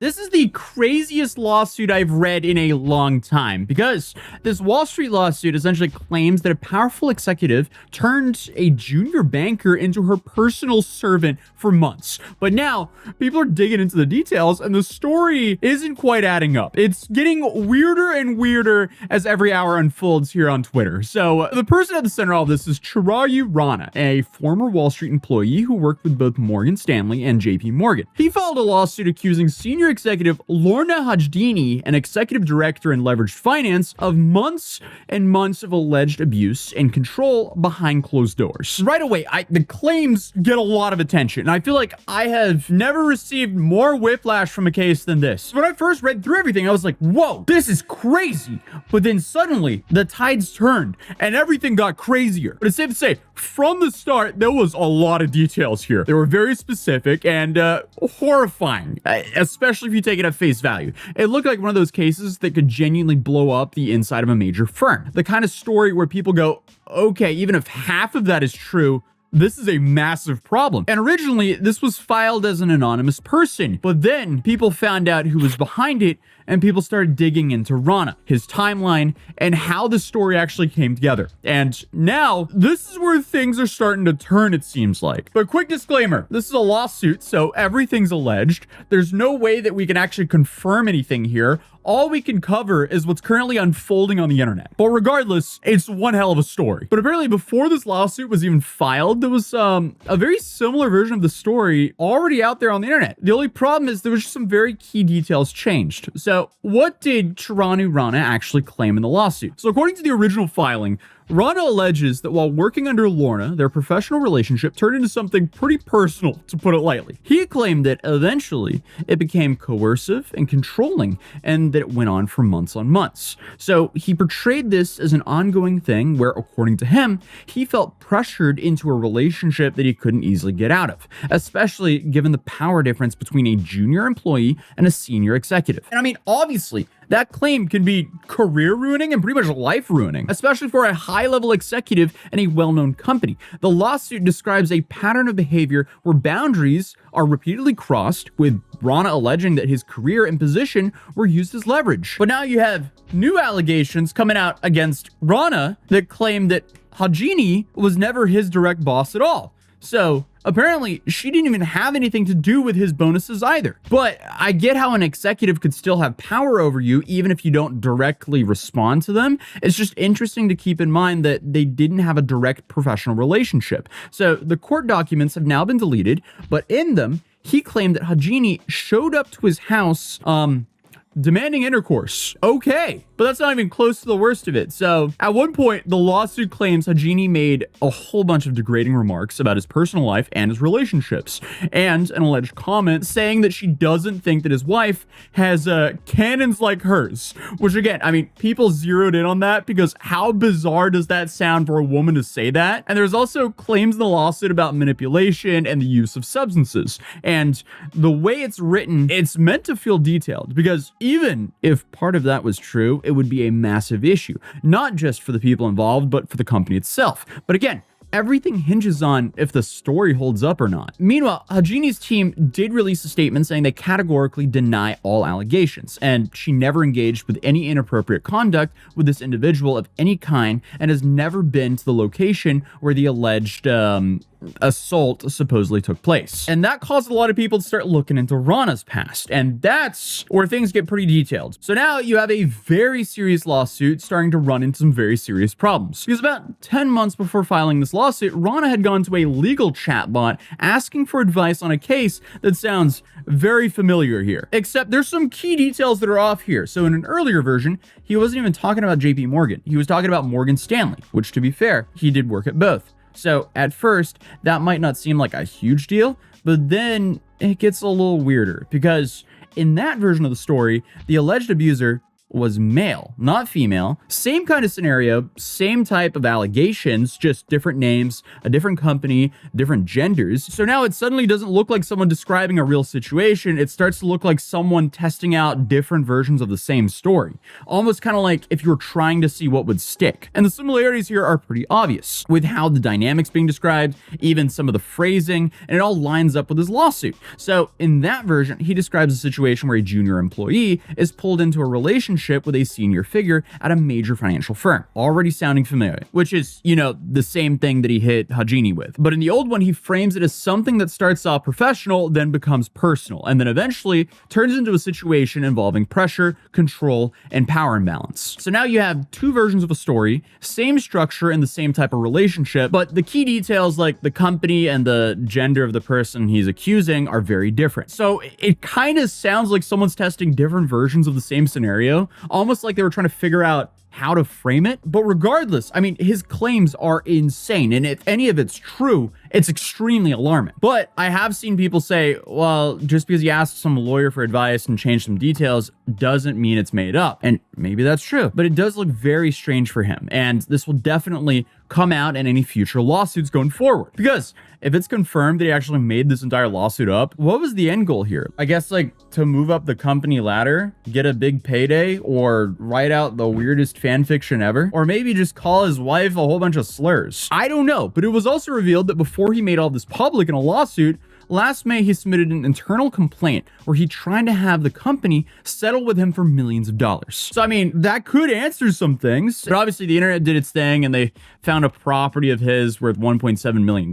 This is the craziest lawsuit I've read in a long time, because this Wall Street lawsuit essentially claims that a powerful executive turned a junior banker into her personal servant for months. But now people are digging into the details and the story isn't quite adding up. It's getting weirder and weirder as every hour unfolds here on Twitter. So the person at the center of all this is Chirayu Rana, a former Wall Street employee who worked with both Morgan Stanley and JP Morgan. He filed a lawsuit accusing senior executive Lorna Hajdini, an executive director in leveraged finance, of months and months of alleged abuse and control behind closed doors. Right away, the claims get a lot of attention, and I feel like I have never received more whiplash from a case than this. When I first read through everything, I was like, whoa, this is crazy. But then suddenly the tides turned and everything got crazier. But it's safe to say, from the start, there was a lot of details here. They were very specific and horrifying, especially if you take it at face value. It looked like one of those cases that could genuinely blow up the inside of a major firm. The kind of story where people go, okay, even if half of that is true, this is a massive problem. And originally, this was filed as an anonymous person, but then people found out who was behind it, and people started digging into Rana, his timeline, and how the story actually came together. And now, this is where things are starting to turn, it seems like. But quick disclaimer, this is a lawsuit, so everything's alleged. There's no way that we can actually confirm anything here. All we can cover is what's currently unfolding on the internet. But regardless, it's one hell of a story. But apparently before this lawsuit was even filed, there was a very similar version of the story already out there on the internet. The only problem is there was just some very key details changed. So what did Chirayu Rana actually claim in the lawsuit? So according to the original filing, Rana alleges that while working under Lorna, their professional relationship turned into something pretty personal, to put it lightly. He claimed that eventually it became coercive and controlling, and that it went on for months on months. So he portrayed this as an ongoing thing where, according to him, he felt pressured into a relationship that he couldn't easily get out of, especially given the power difference between a junior employee and a senior executive. And I mean, obviously, that claim can be career ruining and pretty much life ruining, especially for a high level executive in a well-known company. The lawsuit describes a pattern of behavior where boundaries are repeatedly crossed, with Rana alleging that his career and position were used as leverage. But now you have new allegations coming out against Rana that claim that Hajdini was never his direct boss at all. So apparently she didn't even have anything to do with his bonuses either. But I get how an executive could still have power over you even if you don't directly respond to them. It's just interesting to keep in mind that they didn't have a direct professional relationship. So the court documents have now been deleted, but in them, he claimed that Hajdini showed up to his house, demanding intercourse. Okay, but that's not even close to the worst of it. So at one point, the lawsuit claims Hajdini made a whole bunch of degrading remarks about his personal life and his relationships, and an alleged comment saying that she doesn't think that his wife has cannons like hers, which again, I mean, people zeroed in on that because how bizarre does that sound for a woman to say that? And there's also claims in the lawsuit about manipulation and the use of substances. And the way it's written, it's meant to feel detailed, because even if part of that was true, it would be a massive issue, not just for the people involved, but for the company itself. But again, everything hinges on if the story holds up or not. Meanwhile, Hajdini's team did release a statement saying they categorically deny all allegations, and she never engaged with any inappropriate conduct with this individual of any kind, and has never been to the location where the alleged assault supposedly took place. And that caused a lot of people to start looking into Rana's past, and that's where things get pretty detailed. So now you have a very serious lawsuit starting to run into some very serious problems. Because about 10 months before filing this lawsuit, Rana had gone to a legal chatbot asking for advice on a case that sounds very familiar here. Except there's some key details that are off here. So in an earlier version, he wasn't even talking about JP Morgan. He was talking about Morgan Stanley, which, to be fair, he did work at both. So at first, that might not seem like a huge deal, but then it gets a little weirder, because in that version of the story, the alleged abuser was male, not female. Same kind of scenario, same type of allegations, just different names, a different company, different genders. So now it suddenly doesn't look like someone describing a real situation. It starts to look like someone testing out different versions of the same story. Almost kind of like if you were trying to see what would stick. And the similarities here are pretty obvious with how the dynamics being described, even some of the phrasing, and it all lines up with his lawsuit. So in that version, he describes a situation where a junior employee is pulled into a relationship with a senior figure at a major financial firm. Already sounding familiar, which is, the same thing that he hit Hajini with. But in the old one, he frames it as something that starts off professional, then becomes personal, and then eventually turns into a situation involving pressure, control, and power imbalance. So now you have two versions of a story, same structure and the same type of relationship, but the key details like the company and the gender of the person he's accusing are very different. So it kind of sounds like someone's testing different versions of the same scenario, almost like they were trying to figure out how to frame it. But regardless, his claims are insane. And if any of it's true, it's extremely alarming. But I have seen people say, well, just because you asked some lawyer for advice and changed some details doesn't mean it's made up. And maybe that's true, but it does look very strange for him. And this will definitely come out in any future lawsuits going forward. Because if it's confirmed that he actually made this entire lawsuit up, what was the end goal here? I guess to move up the company ladder, get a big payday, or write out the weirdest fan fiction ever, or maybe just call his wife a whole bunch of slurs. I don't know, but it was also revealed that before he made all this public in a lawsuit, last May, he submitted an internal complaint where he tried to have the company settle with him for millions of dollars. So, that could answer some things. But obviously, the internet did its thing and they found a property of his worth $1.7 million.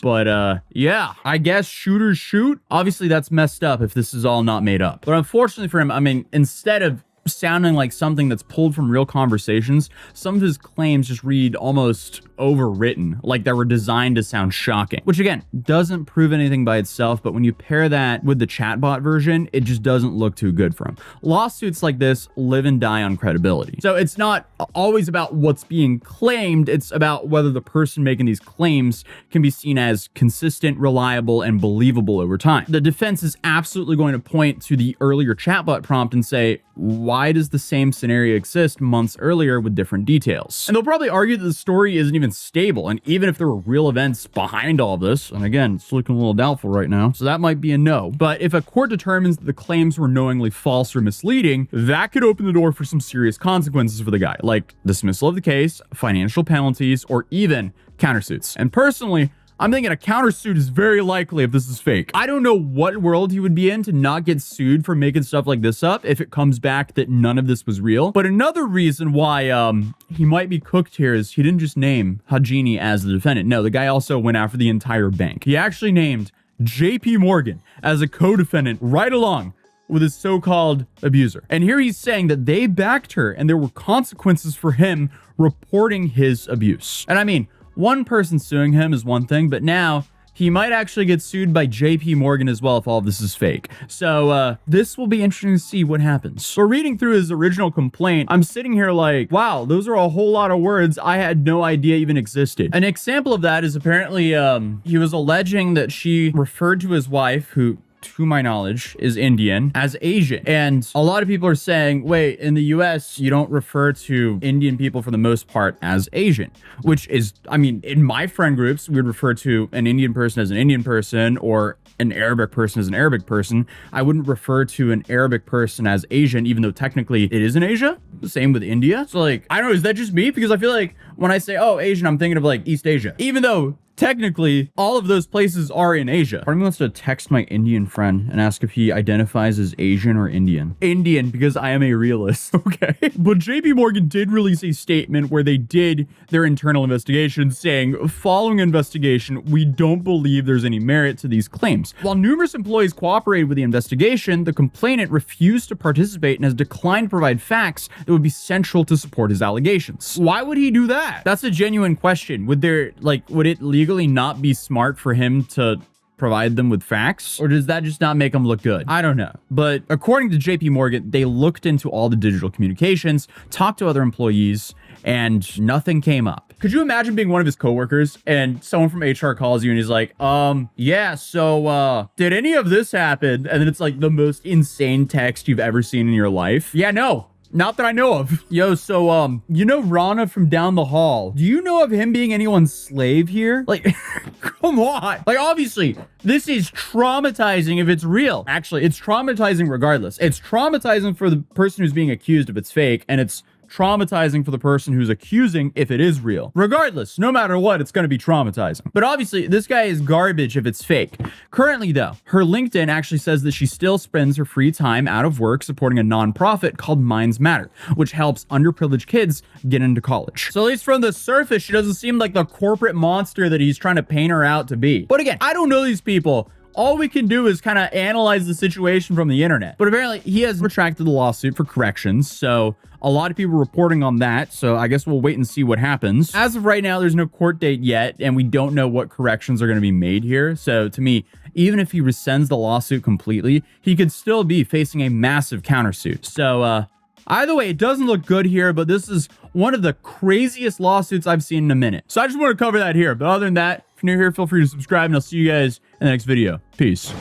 But yeah, I guess shooters shoot. Obviously, that's messed up if this is all not made up. But unfortunately for him, instead of sounding like something that's pulled from real conversations, some of his claims just read almost overwritten, like they were designed to sound shocking, which again, doesn't prove anything by itself, but when you pair that with the chatbot version, it just doesn't look too good for him. Lawsuits like this live and die on credibility. So it's not always about what's being claimed, it's about whether the person making these claims can be seen as consistent, reliable, and believable over time. The defense is absolutely going to point to the earlier chatbot prompt and say, why does the same scenario exist months earlier with different details? And they'll probably argue that the story isn't even stable, and even if there were real events behind all this, and again, it's looking a little doubtful right now, so that might be a no. But if a court determines that the claims were knowingly false or misleading, that could open the door for some serious consequences for the guy, like dismissal of the case, financial penalties, or even countersuits. And personally, I'm thinking a countersuit is very likely if this is fake. I don't know what world he would be in to not get sued for making stuff like this up if it comes back that none of this was real. But another reason why he might be cooked here is he didn't just name Hajini as the defendant. No, the guy also went after the entire bank. He actually named JP Morgan as a co-defendant right along with his so-called abuser. And here he's saying that they backed her and there were consequences for him reporting his abuse. And one person suing him is one thing, but now he might actually get sued by JP Morgan as well if all of this is fake. So this will be interesting to see what happens. So reading through his original complaint, I'm sitting here like, wow, those are a whole lot of words I had no idea even existed. An example of that is apparently he was alleging that she referred to his wife, who to my knowledge, is Indian, as Asian. And a lot of people are saying, wait, in the US, you don't refer to Indian people for the most part as Asian, which is, in my friend groups, we'd refer to an Indian person as an Indian person or an Arabic person as an Arabic person. I wouldn't refer to an Arabic person as Asian, even though technically it is in Asia. The same with India. So I don't know, is that just me? Because I feel like when I say, oh, Asian, I'm thinking of East Asia, even though technically all of those places are in Asia. Part of me wants to text my Indian friend and ask if he identifies as Asian or Indian. Indian, because I am a realist, okay? But JP Morgan did release a statement where they did their internal investigation saying, following investigation, we don't believe there's any merit to these claims. While numerous employees cooperated with the investigation, the complainant refused to participate and has declined to provide facts that would be central to support his allegations. Why would he do that? That's a genuine question. Would it legally not be smart for him to provide them with facts? Or does that just not make them look good? I don't know. But according to JP Morgan, they looked into all the digital communications, talked to other employees, and nothing came up. Could you imagine being one of his coworkers and someone from HR calls you and he's like, yeah, so, did any of this happen? And then it's the most insane text you've ever seen in your life. Yeah, no. Not that I know of. Yo, so, you know Rana from down the hall. Do you know of him being anyone's slave here? Like, come on. Like, obviously, this is traumatizing if it's real. Actually, it's traumatizing regardless. It's traumatizing for the person who's being accused if it's fake, and it's traumatizing for the person who's accusing if it is real. Regardless, no matter what, it's going to be traumatizing. But obviously, this guy is garbage if it's fake. Currently, though, her LinkedIn actually says that she still spends her free time out of work supporting a nonprofit called Minds Matter, which helps underprivileged kids get into college. So at least from the surface, she doesn't seem like the corporate monster that he's trying to paint her out to be. But again, I don't know these people. All we can do is kind of analyze the situation from the internet. But apparently, he has retracted the lawsuit for corrections, so a lot of people are reporting on that, so I guess we'll wait and see what happens. As of right now, there's no court date yet, and we don't know what corrections are going to be made here. So to me, even if he rescinds the lawsuit completely, he could still be facing a massive countersuit. So, either way, it doesn't look good here, but this is one of the craziest lawsuits I've seen in a minute. So I just want to cover that here. But other than that, if you're new here, feel free to subscribe, and I'll see you guys in the next video. Peace.